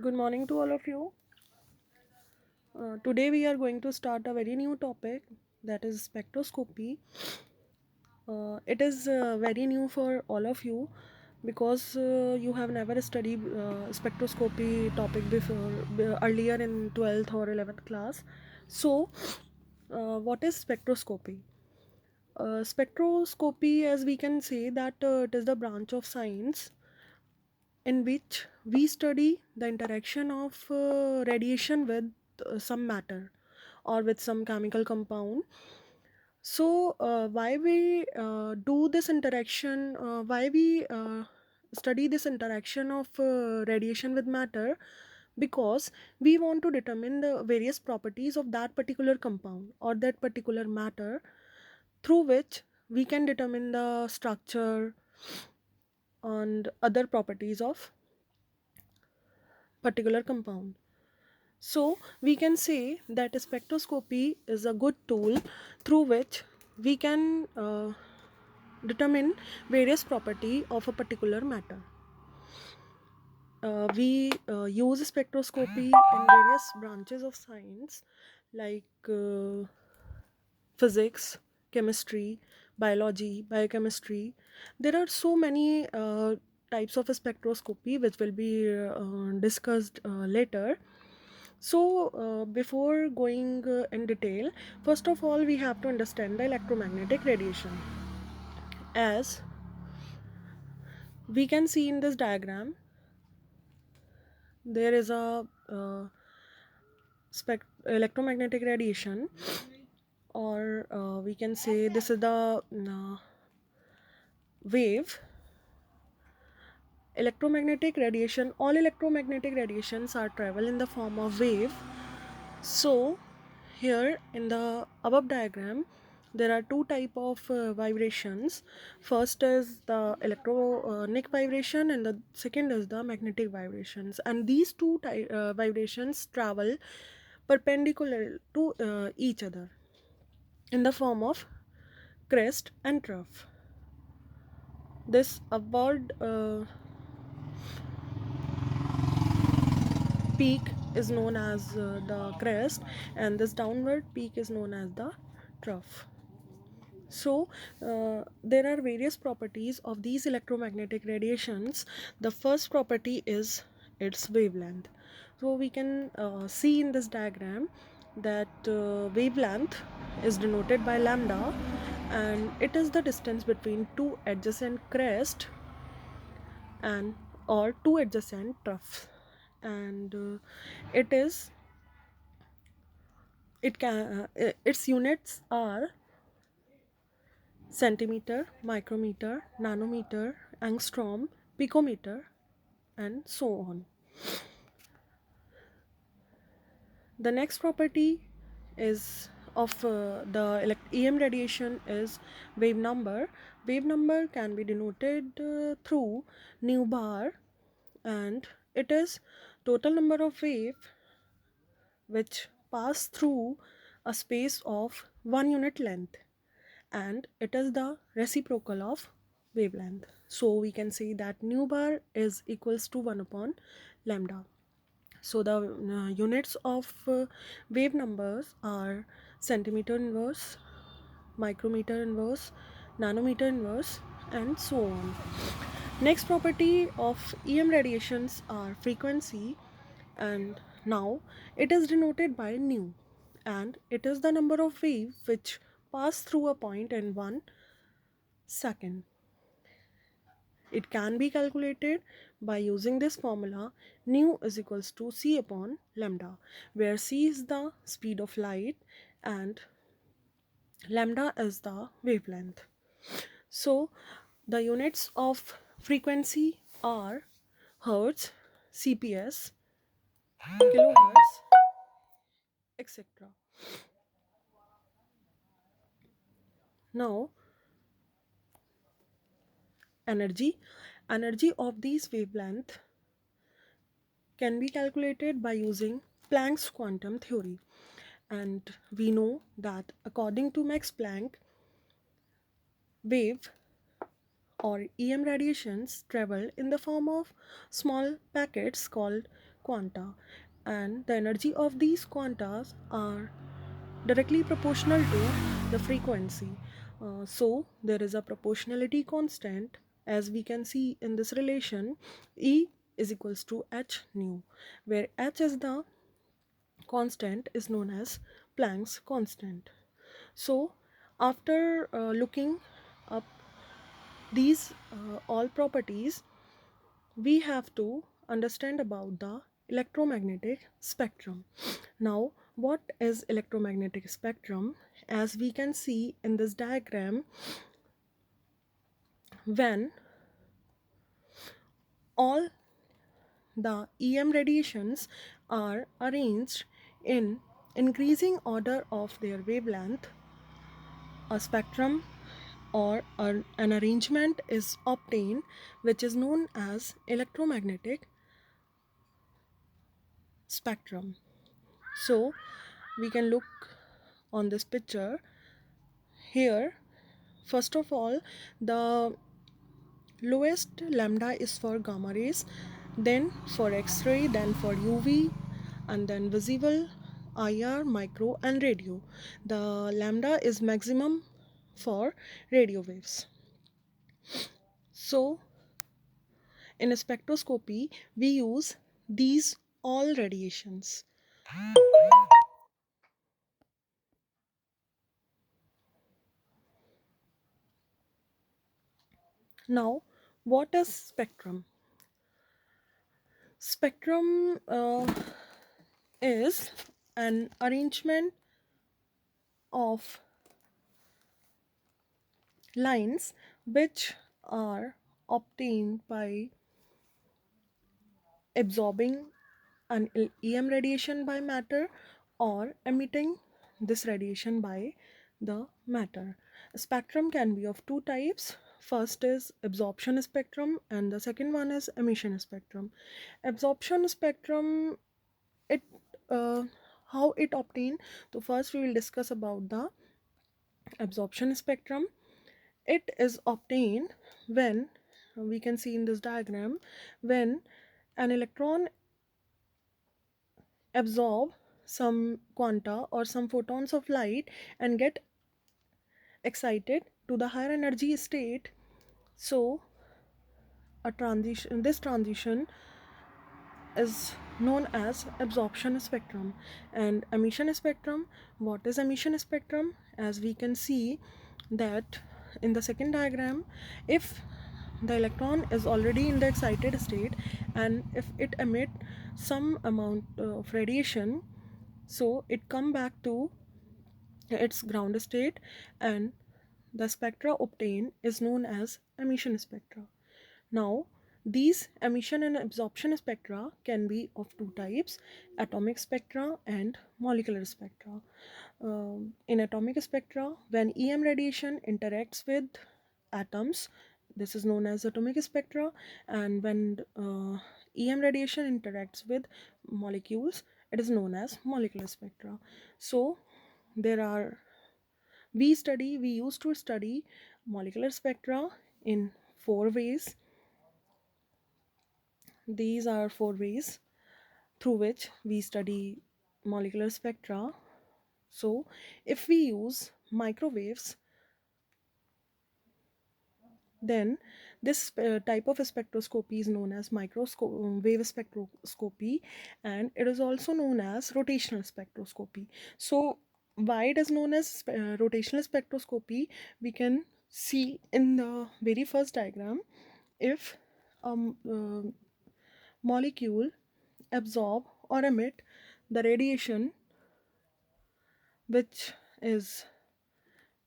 Good morning to all of you. Today we are going to start a very new topic, that is spectroscopy. It is very new for all of you because you have never studied spectroscopy topic before earlier in 12th or 11th class. So, what is spectroscopy? Spectroscopy, as we can say, that it is the branch of science in which we study the interaction of radiation with some matter or with some chemical compound. So why we do this interaction, why we study this interaction of radiation with matter? Because we want to determine the various properties of that particular compound or that particular matter, through which we can determine the structure and other properties of particular compound. So we can say that spectroscopy is a good tool through which we can determine various property of a particular matter. We use spectroscopy in various branches of science like physics, chemistry, biology, biochemistry. There are so many types of spectroscopy which will be discussed later. So, before going in detail, first of all, we have to understand the electromagnetic radiation. As we can see in this diagram, there is a electromagnetic radiation, or we can say this is the wave. Electromagnetic radiation, all electromagnetic radiations are travel in the form of wave. So here in the above diagram there are two type of vibrations. First is the electronic vibration and the second is the magnetic vibrations, and these two vibrations travel perpendicular to each other in the form of crest and trough. This upward peak is known as the crest, and this downward peak is known as the trough. So, there are various properties of these electromagnetic radiations. The first property is its wavelength. So, we can see in this diagram that wavelength is denoted by lambda, and it is the distance between two adjacent crests and or two adjacent troughs, and it is it can its units are centimeter, micrometer, nanometer, angstrom, picometer, and so on. The next property is of the EM radiation is wave number. Wave number can be denoted through nu bar, and it is total number of wave which pass through a space of 1 unit length, and it is the reciprocal of wavelength. So we can say that nu bar is equals to 1 upon lambda. So the units of wave numbers are centimeter inverse, micrometer inverse, nanometer inverse, and so on. Next property of EM radiations are frequency, and now it is denoted by nu, and it is the number of wave which pass through a point in 1 second. It can be calculated by using this formula: nu is equals to c upon lambda, where c is the speed of light and lambda is the wavelength. So the units of frequency are hertz, cps, kilohertz, etc. Now energy of these wavelength can be calculated by using Planck's quantum theory. And we know that according to Max Planck, wave or EM radiations travel in the form of small packets called quanta, and the energy of these quantas are directly proportional to the frequency. So there is a proportionality constant, as we can see in this relation. E is equals to h nu, where h is the constant is known as Planck's constant. So after looking up these all properties, we have to understand about the electromagnetic spectrum. Now, what is electromagnetic spectrum? As we can see in this diagram, when all the EM radiations are arranged in increasing order of their wavelength, a spectrum or an arrangement is obtained which is known as electromagnetic spectrum. So we can look on this picture here. First of all, the lowest lambda is for gamma rays, then for X-ray, then for UV, and then visible, IR, micro, and radio. The lambda is maximum for radio waves. So in a spectroscopy, we use these all radiations. Now, what is spectrum? Spectrum is an arrangement of lines which are obtained by absorbing an EM radiation by matter or emitting this radiation by the matter. A spectrum can be of two types. First is absorption spectrum and the second one is emission spectrum. Absorption spectrum, it uh, how it obtained. So first we will discuss about the absorption spectrum. It is obtained when, we can see in this diagram, when an electron absorb some quanta or some photons of light and get excited to the higher energy state. So a transition, this transition is known as absorption spectrum. And emission spectrum, what is emission spectrum? As we can see that in the second diagram, if the electron is already in the excited state and if it emit some amount of radiation, so it come back to its ground state, and the spectra obtained is known as emission spectra. Now, these emission and absorption spectra can be of two types: atomic spectra and molecular spectra. In atomic spectra, when EM radiation interacts with atoms, this is known as atomic spectra, and when EM radiation interacts with molecules, it is known as molecular spectra. So, there are we used to study molecular spectra in four ways. These are four ways through which we study molecular spectra. So if we use microwaves, then this type of spectroscopy is known as wave spectroscopy, and it is also known as rotational spectroscopy. So why it is known as rotational spectroscopy, we can see in the very first diagram. If a molecule absorb or emit the radiation which is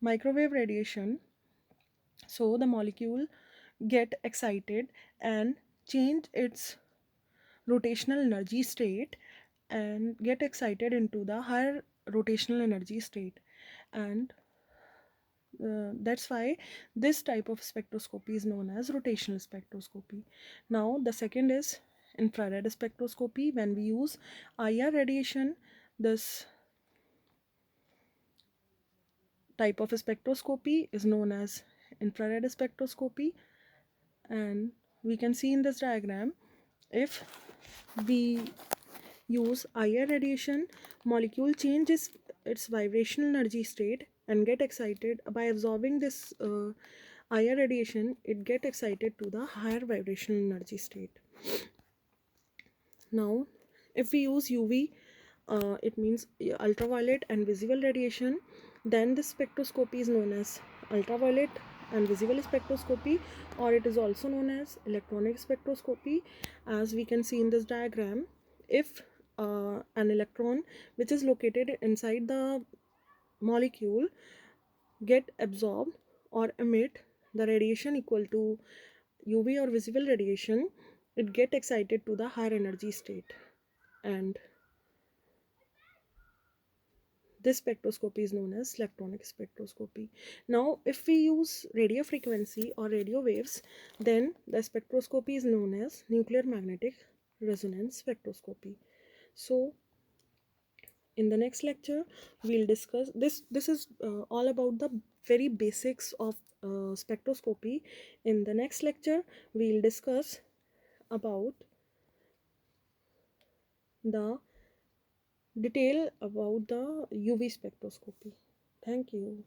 microwave radiation, so the molecule get excited and change its rotational energy state and get excited into the higher rotational energy state, and that's why this type of spectroscopy is known as rotational spectroscopy. Now the second is infrared spectroscopy. When we use IR radiation, this type of spectroscopy is known as infrared spectroscopy, and we can see in this diagram, if we use IR radiation, molecule changes its vibrational energy state and get excited by absorbing this IR radiation. It get excited to the higher vibrational energy state. Now, if we use UV, it means ultraviolet and visible radiation, then the spectroscopy is known as ultraviolet and visible spectroscopy, or it is also known as electronic spectroscopy. As we can see in this diagram, if an electron which is located inside the molecule get absorbed or emit the radiation equal to UV or visible radiation, it get excited to the higher energy state, and this spectroscopy is known as electronic spectroscopy. Now, if we use radio frequency or radio waves, then the spectroscopy is known as nuclear magnetic resonance spectroscopy. So, in the next lecture, we'll discuss this. This is all about the very basics of spectroscopy. In the next lecture, we'll discuss about the detail about the UV spectroscopy. Thank you.